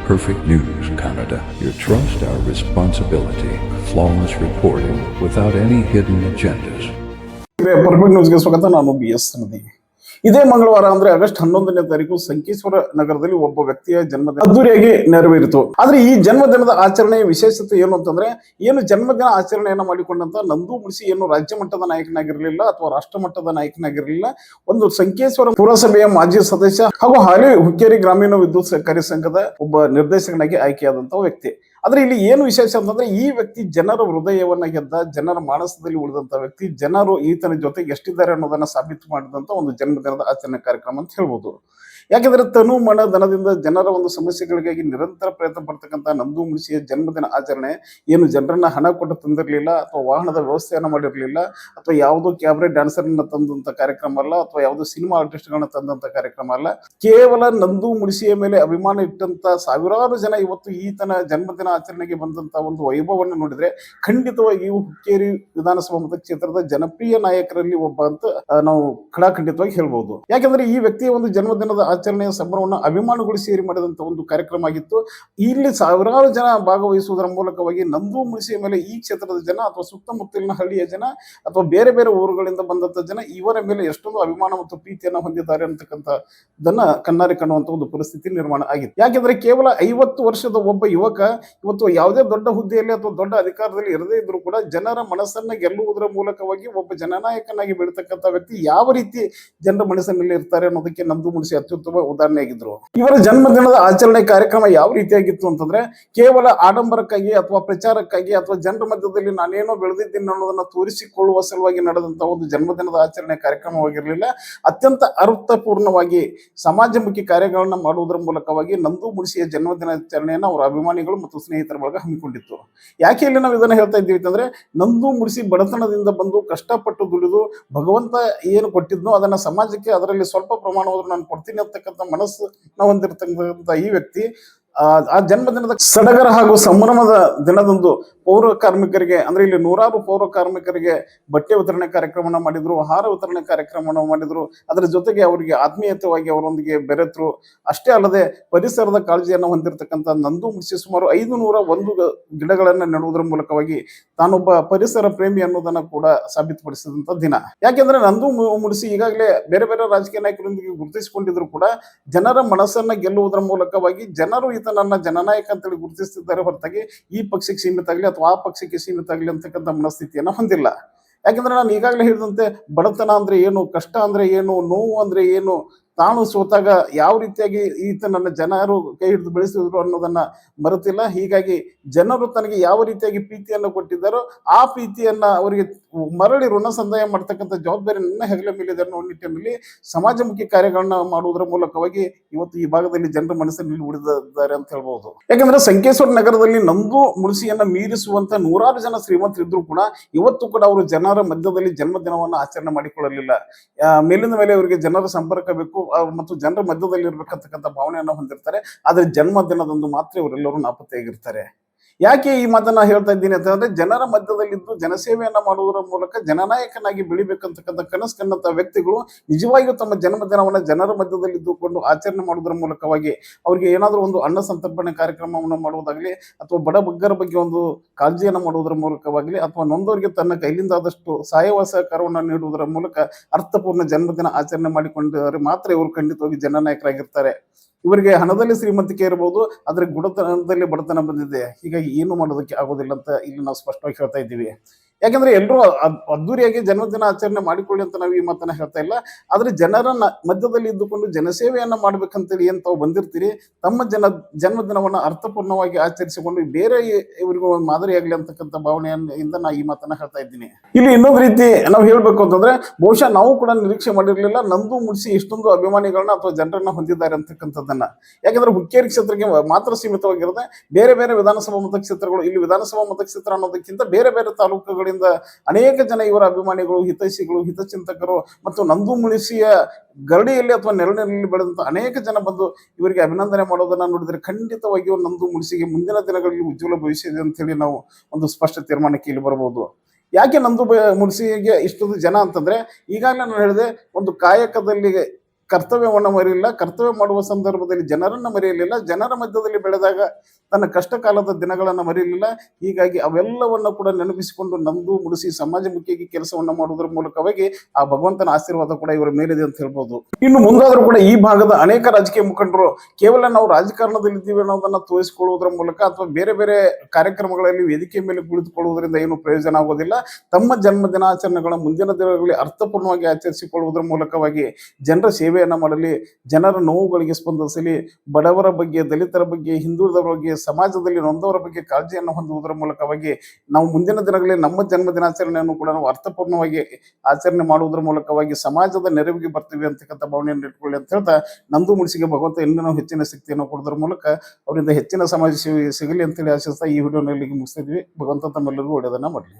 Perfect News Canada. Your trust, our responsibility. Flawless reporting without any hidden agendas. Perfect ನ್ಯೂಸ್ಗೆ ಸ್ವಾಗತ. ನಾನು BS ನದಿ. ಇದೇ ಮಂಗಳವಾರ ಅಂದ್ರೆ ಆಗಸ್ಟ್ 11ನೇ ತಾರೀಕು ಸಂಕೇಶ್ವರ ನಗರದಲ್ಲಿ ಒಬ್ಬ ವ್ಯಕ್ತಿಯ ಜನ್ಮದಿನ ಅದ್ದೂರಿಯಾಗಿ ನೆರವೇರಿತು. ಆದ್ರೆ ಈ ಜನ್ಮದಿನದ ಆಚರಣೆಯ ವಿಶೇಷತೆ ಏನು ಅಂತಂದ್ರೆ, ಏನು ಜನ್ಮದಿನ ಆಚರಣೆಯನ್ನ ಮಾಡಿಕೊಂಡಂತ ನಂದು ಮುಳಿಸಿ ಏನು ರಾಜ್ಯ ಮಟ್ಟದ ನಾಯಕನಾಗಿರ್ಲಿಲ್ಲ ಅಥವಾ ರಾಷ್ಟ್ರ ಮಟ್ಟದ ನಾಯಕನಾಗಿರ್ಲಿಲ್ಲ, ಒಂದು ಸಂಕೇಶ್ವರ ಪುರಸಭೆಯ ಮಾಜಿ ಸದಸ್ಯ ಹಾಗೂ ಹಾಲಿ ಹುಕ್ಕೇರಿ ಗ್ರಾಮೀಣ ವಿದ್ಯುತ್ ಸಹಕಾರಿ ಸಂಘದ ಒಬ್ಬ ನಿರ್ದೇಶಕನಾಗಿ ಆಯ್ಕೆಯಾದಂತಹ ವ್ಯಕ್ತಿ. ಆದ್ರೆ ಇಲ್ಲಿ ಏನು ವಿಶೇಷ ಅಂತಂದ್ರೆ, ಈ ವ್ಯಕ್ತಿ ಜನರ ಹೃದಯವನ್ನ ಗೆದ್ದ, ಜನರ ಮಾನಸದಲ್ಲಿ ಉಳಿದಂತ ವ್ಯಕ್ತಿ, ಜನರು ಈತನ ಜೊತೆಗೆ ಎಷ್ಟಿದ್ದಾರೆ ಅನ್ನೋದನ್ನ ಸಾಬೀತು ಮಾಡಿದಂತ ಒಂದು ಜನ್ಮದಿನದ ಆಚರಣೆ ಕಾರ್ಯಕ್ರಮ ಅಂತ ಹೇಳ್ಬೋದು. ಯಾಕೆಂದ್ರೆ ತನು ಮನ ಧನದಿಂದ ಜನರ ಒಂದು ಸಮಸ್ಯೆಗಳಿಗಾಗಿ ನಿರಂತರ ಪ್ರಯತ್ನ ಪಡ್ತಕ್ಕಂಥ ನಂದು ಮುಳಿಸಿಯ ಜನ್ಮದಿನ ಆಚರಣೆ ಏನು ಜನರನ್ನ ಹಣ ಕೊಟ್ಟು ತಂದಿರಲಿಲ್ಲ, ಅಥವಾ ವಾಹನದ ವ್ಯವಸ್ಥೆಯನ್ನ ಮಾಡಿರಲಿಲ್ಲ, ಅಥವಾ ಯಾವುದೋ ಕ್ಯಾಬ್ರೆ ಡ್ಯಾನ್ಸರ್ನ ತಂದಂತ ಕಾರ್ಯಕ್ರಮ ಅಲ್ಲ, ಅಥವಾ ಯಾವುದೋ ಸಿನಿಮಾ ಆರ್ಟಿಸ್ಟ್ಗಳನ್ನ ತಂದಂತ ಕಾರ್ಯಕ್ರಮ ಅಲ್ಲ. ಕೇವಲ ನಂದು ಮುಳಿಸಿಯ ಮೇಲೆ ಅಭಿಮಾನ ಇಟ್ಟಂತ ಸಾವಿರಾರು ಜನ ಇವತ್ತು ಈತನ ಜನ್ಮದಿನ ಆಚರಣೆಗೆ ಬಂದಂತ ಒಂದು ವೈಭವವನ್ನು ನೋಡಿದ್ರೆ ಖಂಡಿತವಾಗಿಯೂ ಹುಕ್ಕೇರಿ ವಿಧಾನಸಭಾ ಮತಕ್ಷೇತ್ರದ ಜನಪ್ರಿಯ ನಾಯಕರಲ್ಲಿ ಒಬ್ಬ ಅಂತ ನಾವು ಖಡಾಖಂಡಿತವಾಗಿ ಹೇಳ್ಬಹುದು. ಯಾಕೆಂದ್ರೆ ಈ ವ್ಯಕ್ತಿಯ ಒಂದು ಜನ್ಮದಿನದ ಆಚರಣೆಯ ಸಂಭ್ರಮವನ್ನು ಅಭಿಮಾನಿಗಳು ಸೇರಿ ಮಾಡಿದಂತ ಒಂದು ಕಾರ್ಯಕ್ರಮ ಆಗಿತ್ತು. ಇಲ್ಲಿ ಸಾವಿರಾರು ಜನ ಭಾಗವಹಿಸುವುದರ ಮೂಲಕವಾಗಿ ನಂದು ಮುಳಿಸಿಯ ಮೇಲೆ ಈ ಕ್ಷೇತ್ರದ ಜನ ಅಥವಾ ಸುತ್ತಮುತ್ತಲಿನ ಹಳ್ಳಿಯ ಜನ ಅಥವಾ ಬೇರೆ ಬೇರೆ ಊರುಗಳಿಂದ ಬಂದಂತ ಜನ ಇವರ ಮೇಲೆ ಎಷ್ಟೊಂದು ಅಭಿಮಾನ ಮತ್ತು ಪ್ರೀತಿಯನ್ನ ಹೊಂದಿದ್ದಾರೆ ಅಂತಕ್ಕಂಥದ್ದನ್ನ ಕಣ್ಣಾರೆ ಕಾಣುವಂತ ಒಂದು ಪರಿಸ್ಥಿತಿ ನಿರ್ಮಾಣ ಆಗಿತ್ತು. ಯಾಕೆಂದ್ರೆ ಕೇವಲ 50 ವರ್ಷದ ಒಬ್ಬ ಯುವಕ ಇವತ್ತು ಯಾವುದೇ ದೊಡ್ಡ ಹುದ್ದೆಯಲ್ಲಿ ಅಥವಾ ದೊಡ್ಡ ಅಧಿಕಾರದಲ್ಲಿ ಇರದೇ ಇದ್ರೂ ಕೂಡ ಜನರ ಮನಸ್ಸನ್ನ ಗೆಲ್ಲುವುದರ ಮೂಲಕವಾಗಿ ಒಬ್ಬ ಜನನಾಯಕನಾಗಿ ಬೆಳೀತಕ್ಕಂಥ ವ್ಯಕ್ತಿ ಯಾವ ರೀತಿ ಜನರ ಮನಸ್ಸಿನಲ್ಲಿ ಇರ್ತಾರೆ ಅನ್ನೋದಕ್ಕೆ ನಂದು ಮುಳಿಸಿ ಅತ್ಯುತ್ತಮ ಉದಾಹರಣೆ ಆಗಿದ್ರು. ಇವರ ಜನ್ಮದಿನದ ಆಚರಣೆ ಕಾರ್ಯಕ್ರಮ ಯಾವ ರೀತಿಯಾಗಿತ್ತು ಅಂತಂದ್ರೆ, ಕೇವಲ ಆಡಂಬರಕ್ಕಾಗಿ ಅಥವಾ ಪ್ರಚಾರಕ್ಕಾಗಿ ಅಥವಾ ಜನರ ಮಧ್ಯದಲ್ಲಿ ನಾನೇನೋ ಬೆಳೆದಿದ್ದೀನಿ ಅನ್ನೋದನ್ನ ತೋರಿಸಿಕೊಳ್ಳುವ ಸಲುವಾಗಿ ನಡೆದಂತಹ ಒಂದು ಜನ್ಮದಿನದ ಆಚರಣೆ ಕಾರ್ಯಕ್ರಮವಾಗಿರಲಿಲ್ಲ. ಅತ್ಯಂತ ಅರ್ಥಪೂರ್ಣವಾಗಿ ಸಮಾಜಮುಖಿ ಕಾರ್ಯಗಳನ್ನ ಮಾಡುವುದರ ಮೂಲಕವಾಗಿ ನಂದು ಮುಳಿಸಿಯ ಜನ್ಮದಿನಾಚರಣೆಯನ್ನು ಅವರ ಅಭಿಮಾನಿಗಳು ಮತ್ತು ಸ್ನೇಹಿತರ ಬಳಗ ಹಮ್ಮಿಕೊಂಡಿತ್ತು. ಯಾಕೆ ಇಲ್ಲಿ ನಾವು ಇದನ್ನ ಹೇಳ್ತಾ ಇದ್ದೀವಿ ಅಂತಂದ್ರೆ, ನಂದು ಮುಳಿಸಿ ಬಡತನದಿಂದ ಬಂದು ಕಷ್ಟಪಟ್ಟು ದುಡಿದು ಭಗವಂತ ಏನು ಕೊಟ್ಟಿದ್ನೋ ಅದನ್ನ ಸಮಾಜಕ್ಕೆ ಅದರಲ್ಲಿ ಸ್ವಲ್ಪ ಪ್ರಮಾಣವಾದ್ರೂ ನಾನು ಕೊಡ್ತೀನಿ ಅಂತಕ್ಕಂಥ ಮನಸ್ಸು ನಾವು ಹೊಂದಿರತಕ್ಕಂಥ ಈ ವ್ಯಕ್ತಿ ಆ ಜನ್ಮದಿನದ ಸಡಗರ ಹಾಗೂ ಸಂಭ್ರಮದ ದಿನದಂದು ಪೌರ ಕಾರ್ಮಿಕರಿಗೆ, ಅಂದ್ರೆ ಇಲ್ಲಿ ನೂರಾರು ಪೌರ ಕಾರ್ಮಿಕರಿಗೆ ಬಟ್ಟೆ ವಿತರಣೆ ಕಾರ್ಯಕ್ರಮನ ಮಾಡಿದ್ರು, ಆಹಾರ ವಿತರಣೆ ಕಾರ್ಯಕ್ರಮನ ಮಾಡಿದ್ರು. ಅದರ ಜೊತೆಗೆ ಅವರಿಗೆ ಆತ್ಮೀಯತೆಯಾಗಿ ಅವರೊಂದಿಗೆ ಬೆರೆತರು. ಅಷ್ಟೇ ಅಲ್ಲದೆ ಪರಿಸರದ ಕಾಳಜಿಯನ್ನು ಹೊಂದಿರತಕ್ಕಂಥ ನಂದು ಮುಳಿಸಿ ಸುಮಾರು 501 ಗಿಡಗಳನ್ನ ನೆಡುವುದರ ಮೂಲಕವಾಗಿ ತಾನೊಬ್ಬ ಪರಿಸರ ಪ್ರೇಮಿ ಅನ್ನೋದನ್ನ ಕೂಡ ಸಾಬೀತುಪಡಿಸಿದಂತ ದಿನ. ಯಾಕೆಂದ್ರೆ ನಂದು ಮುಳಿಸಿ ಈಗಾಗಲೇ ಬೇರೆ ಬೇರೆ ರಾಜಕೀಯ ನಾಯಕರೊಂದಿಗೆ ಗುರುತಿಸಿಕೊಂಡಿದ್ರು ಕೂಡ ಜನರ ಮನಸ್ಸನ್ನ ಗೆಲ್ಲುವುದರ ಮೂಲಕವಾಗಿ ಜನರು ನನ್ನ ಜನನಾಯಕ ಅಂತೇಳಿ ಗುರುತಿಸ್ತಿದ್ದಾರೆ ಹೊರತಾಗಿ ಈ ಪಕ್ಷಕ್ಕೆ ಸೀಮಿತ ಆಗಲಿ ಅಥವಾ ಆ ಪಕ್ಷಕ್ಕೆ ಸೀಮಿತ ಆಗಲಿ ಅಂತಕ್ಕಂಥ ಮನಸ್ಥಿತಿಯನ್ನ ಹೊಂದಿಲ್ಲ. ಯಾಕಂದ್ರೆ ನಾನು ಈಗಾಗಲೇ ಹೇಳಿದಂತೆ ಬಡತನ ಅಂದ್ರೆ ಏನು, ಕಷ್ಟ ಅಂದ್ರೆ ಏನು, ನೋವು ಅಂದ್ರೆ ಏನು, ತಾನು ಸೋತಾಗ ಯಾವ ರೀತಿಯಾಗಿ ನನ್ನ ಜನರು ಕೈ ಹಿಡಿದು ಬೆಳೆಸಿದ್ರು ಅನ್ನೋದನ್ನ ಮರೆತಿಲ್ಲ. ಹೀಗಾಗಿ ಜನರು ತನಗೆ ಯಾವ ರೀತಿಯಾಗಿ ಪ್ರೀತಿಯನ್ನು ಕೊಟ್ಟಿದ್ದಾರೋ ಆ ಪ್ರೀತಿಯನ್ನ ಅವರಿಗೆ ಮರಳಿ ಋಣ ಸಂದಾಯ ಮಾಡ್ತಕ್ಕಂಥ ಜವಾಬ್ದಾರಿ ನನ್ನ ಹೆಗಲ ಮೇಲಿದೆ ಅನ್ನೋ ನಿಟ್ಟಿನಲ್ಲಿ ಸಮಾಜಮುಖಿ ಕಾರ್ಯಗಳನ್ನ ಮಾಡುವುದರ ಮೂಲಕವಾಗಿ ಇವತ್ತು ಈ ಭಾಗದಲ್ಲಿ ಜನರ ಮನಸ್ಸಿನಲ್ಲಿ ಉಳಿದಿದ್ದಾರೆ ಅಂತ ಹೇಳ್ಬಹುದು. ಯಾಕಂದ್ರೆ ಸಂಕೇಶ್ವರ ನಗರದಲ್ಲಿ ನಂದು ಮುಳಿಸಿಯನ್ನ ಮೀರಿಸುವಂತ ನೂರಾರು ಜನ ಶ್ರೀಮಂತರಿದ್ರು ಕೂಡ ಇವತ್ತು ಕೂಡ ಅವರು ಜನರ ಮಧ್ಯದಲ್ಲಿ ಜನ್ಮದಿನವನ್ನ ಆಚರಣೆ ಮಾಡಿಕೊಳ್ಳಲಿಲ್ಲ. ಮೇಲಿಂದ ಮೇಲೆ ಅವರಿಗೆ ಜನರ ಸಂಪರ್ಕ ಬೇಕು ಮತ್ತು ಜನರ ಮಧ್ಯದಲ್ಲಿ ಇರ್ಬೇಕಂತಕ್ಕಂಥ ಭಾವನೆಯನ್ನ ಹೊಂದಿರ್ತಾರೆ. ಆದ್ರೆ ಜನ್ಮದಿನದಂದು ಮಾತ್ರ ಇವರೆಲ್ಲರೂ ನಾಪತ್ತೆಯಾಗಿರ್ತಾರೆ. ಯಾಕೆ ಈ ಮಾತನ್ನ ಹೇಳ್ತಾ ಇದ್ದೀನಿ ಅಂತಂದ್ರೆ, ಜನರ ಮಧ್ಯದಲ್ಲಿದ್ದು ಜನಸೇವೆಯನ್ನ ಮಾಡುವುದರ ಮೂಲಕ ಜನನಾಯಕನಾಗಿ ಬೆಳಿಬೇಕಂತಕ್ಕಂಥ ಕನಸು ಕಂಡಂತ ವ್ಯಕ್ತಿಗಳು ನಿಜವಾಗಿಯೂ ತಮ್ಮ ಜನ್ಮದಿನವನ್ನ ಜನರ ಮಧ್ಯದಲ್ಲಿ ಇದ್ದುಕೊಂಡು ಆಚರಣೆ ಮಾಡುವುದರ ಮೂಲಕವಾಗಿ ಅವ್ರಿಗೆ ಏನಾದರೂ ಒಂದು ಅನ್ನ ಸಂತರ್ಪಣೆ ಕಾರ್ಯಕ್ರಮವನ್ನು ಮಾಡುವುದಾಗ್ಲಿ, ಅಥವಾ ಬಡ ಬಗ್ಗರ ಬಗ್ಗೆ ಒಂದು ಕಾಳಜಿಯನ್ನು ಮಾಡುವುದರ ಮೂಲಕವಾಗಲಿ, ಅಥವಾ ನೊಂದವರಿಗೆ ತನ್ನ ಕೈಲಿಂದಾದಷ್ಟು ಸಹಾಯ ಸಹಕಾರವನ್ನು ನೀಡುವುದರ ಮೂಲಕ ಅರ್ಥಪೂರ್ಣ ಜನ್ಮದಿನ ಆಚರಣೆ ಮಾಡಿಕೊಂಡರೆ ಮಾತ್ರ ಇವರು ಖಂಡಿತವಾಗಿ ಜನನಾಯಕರಾಗಿರ್ತಾರೆ. ಇವರಿಗೆ ಹಣದಲ್ಲಿ ಶ್ರೀಮಂತಿಕೆ ಇರಬಹುದು, ಆದ್ರೆ ಗುಣತನದಲ್ಲಿ ಬಡತನ ಬಂದಿದೆ. ಹೀಗಾಗಿ ಏನು ಮಾಡೋದಕ್ಕೆ ಆಗೋದಿಲ್ಲ ಅಂತ ಇಲ್ಲಿ ನಾವು ಸ್ಪಷ್ಟವಾಗಿ ಹೇಳ್ತಾ ಇದ್ದೀವಿ. ಯಾಕಂದ್ರೆ ಎಲ್ಲರೂ ಅದ್ದೂರಿಯಾಗಿ ಜನ್ಮದಿನ ಆಚರಣೆ ಮಾಡಿಕೊಳ್ಳಿ ಅಂತ ನಾವು ಈ ಮಾತನ್ನ ಹೇಳ್ತಾ ಇಲ್ಲ. ಆದ್ರೆ ಜನರ ಮಧ್ಯದಲ್ಲಿ ಇದ್ದುಕೊಂಡು ಜನಸೇವೆಯನ್ನ ಮಾಡ್ಬೇಕಂತೇಳಿ ಏನ್ ತಾವು ಬಂದಿರ್ತೀರಿ, ತಮ್ಮ ಜನ್ಮದಿನವನ್ನ ಅರ್ಥಪೂರ್ಣವಾಗಿ ಆಚರಿಸಿಕೊಂಡು ಬೇರೆ ಇವರಿಗೂ ಒಂದು ಮಾದರಿಯಾಗಲಿ ಅಂತಕ್ಕಂಥ ಭಾವನೆಯಿಂದ ನಾ ಈ ಮಾತನ್ನ ಹೇಳ್ತಾ ಇದ್ದೀನಿ. ಇಲ್ಲಿ ಇನ್ನೊಂದು ರೀತಿ ನಾವು ಹೇಳ್ಬೇಕು ಅಂತಂದ್ರೆ, ಬಹುಶಃ ನಾವು ಕೂಡ ನಿರೀಕ್ಷೆ ಮಾಡಿರ್ಲಿಲ್ಲ ನಂದು ಮುಳಿಸಿ ಇಷ್ಟೊಂದು ಅಭಿಮಾನಿಗಳನ್ನ ಅಥವಾ ಜನರನ್ನ ಹೊಂದಿದ್ದಾರೆ ಅಂತಕ್ಕಂಥದ್ದನ್ನ. ಯಾಕಂದ್ರೆ ಹುಕ್ಕೇರಿ ಕ್ಷೇತ್ರಕ್ಕೆ ಮಾತ್ರ ಸೀಮಿತವಾಗಿರದೆ ಬೇರೆ ಬೇರೆ ವಿಧಾನಸಭಾ ಮತಕ್ಷೇತ್ರಗಳು, ಇಲ್ಲಿ ವಿಧಾನಸಭಾ ಮತಕ್ಷೇತ್ರ ಅನ್ನೋದಕ್ಕಿಂತ ಬೇರೆ ಬೇರೆ ತಾಲೂಕುಗಳಿಂದ ಅನೇಕ ಜನ ಇವರ ಅಭಿಮಾನಿಗಳು, ಹಿತೈಷಿಗಳು, ಹಿತಚಿಂತಕರು ಮತ್ತು ನಂದು ಮುಳಿಸಿಯ ಗರಡಿಯಲ್ಲಿ ಅಥವಾ ನೆರಳಿನಲ್ಲಿ ಬೆಳೆದಂತ ಅನೇಕ ಜನ ಬಂದು ಇವರಿಗೆ ಅಭಿನಂದನೆ ಮಾಡೋದನ್ನ ನೋಡಿದ್ರೆ ಖಂಡಿತವಾಗಿಯೂ ನಂದು ಮುಳಿಸಿಗೆ ಮುಂದಿನ ದಿನಗಳಲ್ಲಿ ಉಜ್ವಲ ಭವಿಷ್ಯ ಇದೆ ಅಂತ ಹೇಳಿ ನಾವು ಒಂದು ಸ್ಪಷ್ಟ ತೀರ್ಮಾನಕ್ಕೆ ಇಲ್ಲಿ ಬರಬಹುದು. ಯಾಕೆ ನಂದು ಮುಳಿಸಿಗೆ ಇಷ್ಟೊಂದು ಜನ ಅಂತಂದ್ರೆ, ಈಗಾಗಲೇ ನಾನು ಹೇಳಿದೆ, ಒಂದು ಕಾಯಕದಲ್ಲಿ ಕರ್ತವ್ಯವನ್ನು ಮರೆಯಲಿಲ್ಲ, ಕರ್ತವ್ಯ ಮಾಡುವ ಸಂದರ್ಭದಲ್ಲಿ ಜನರನ್ನು ಮರೆಯಲಿಲ್ಲ, ಜನರ ಮಧ್ಯದಲ್ಲಿ ಬೆಳೆದಾಗ ತನ್ನ ಕಷ್ಟ ಕಾಲದ ದಿನಗಳನ್ನು ಮರೆಯಲಿಲ್ಲ. ಹೀಗಾಗಿ ಅವೆಲ್ಲವನ್ನು ಕೂಡ ನೆನಪಿಸಿಕೊಂಡು ನಂದು ಮುಡಿಸಿ ಸಮಾಜಮುಖಿಯಾಗಿ ಕೆಲಸವನ್ನ ಮಾಡುವುದರ ಮೂಲಕವಾಗಿ ಆ ಭಗವಂತನ ಆಶೀರ್ವಾದ ಕೂಡ ಇವರ ಮೇಲಿದೆ ಅಂತ ಹೇಳ್ಬೋದು. ಇನ್ನು ಮುಂದಾದರೂ ಕೂಡ ಈ ಭಾಗದ ಅನೇಕ ರಾಜಕೀಯ ಮುಖಂಡರು ಕೇವಲ ನಾವು ರಾಜಕಾರಣದಲ್ಲಿ ಇದ್ದೀವಿ ಅನ್ನೋದನ್ನ ತೋರಿಸಿಕೊಳ್ಳುವುದರ ಮೂಲಕ ಅಥವಾ ಬೇರೆ ಬೇರೆ ಕಾರ್ಯಕ್ರಮಗಳಲ್ಲಿ ವೇದಿಕೆ ಮೇಲೆ ಕುಳಿತುಕೊಳ್ಳುವುದರಿಂದ ಏನು ಪ್ರಯೋಜನ ಆಗೋದಿಲ್ಲ. ತಮ್ಮ ಜನ್ಮ ದಿನಾಚರಣೆಗಳ ಮುಂದಿನ ದಿನಗಳಲ್ಲಿ ಅರ್ಥಪೂರ್ಣವಾಗಿ ಆಚರಿಸಿಕೊಳ್ಳುವುದರ ಮೂಲಕವಾಗಿ ಜನರ ಸೇವೆಯನ್ನ ಮಾಡಲಿ, ಜನರ ನೋವುಗಳಿಗೆ ಸ್ಪಂದಿಸಲಿ, ಬಡವರ ಬಗ್ಗೆ, ದಲಿತರ ಬಗ್ಗೆ, ಹಿಂದುಳಿದವರ ಬಗ್ಗೆ, ಸಮಾಜದಲ್ಲಿ ನೊಂದವರ ಬಗ್ಗೆ ಕಾಳಜಿಯನ್ನು ಹೊಂದುವುದರ ಮೂಲಕವಾಗಿ ನಾವು ಮುಂದಿನ ದಿನಗಳಲ್ಲಿ ನಮ್ಮ ಜನ್ಮ ದಿನಾಚರಣೆಯನ್ನು ಕೂಡ ನಾವು ಅರ್ಥಪೂರ್ಣವಾಗಿ ಆಚರಣೆ ಮಾಡುವುದರ ಮೂಲಕವಾಗಿ ಸಮಾಜದ ನೆರವಿಗೆ ಬರ್ತೀವಿ ಅಂತಕ್ಕಂಥ ಭಾವನೆಯನ್ನು ಇಟ್ಕೊಳ್ಳಿ ಅಂತ ಹೇಳ್ತಾ, ನಂದು ಮುಡಿಸಿಗೆ ಭಗವಂತ ಇನ್ನೂ ಹೆಚ್ಚಿನ ಶಕ್ತಿಯನ್ನು ಕೊಡೋದ್ರ ಮೂಲಕ ಅವರಿಂದ ಹೆಚ್ಚಿನ ಸಮಾಜ ಸೇವೆ ಸಿಗಲಿ ಅಂತೇಳಿ ಆಶಿಸ್ತಾ ಈ ವಿಡಿಯೋನಲ್ಲಿ ಮುಗಿಸ್ತಿದ್ವಿ. ಭಗವಂತ ತಮ್ಮೆಲ್ಲರಿಗೂ ಒಳ್ಳೆಯದನ್ನ ಮಾಡಲಿ.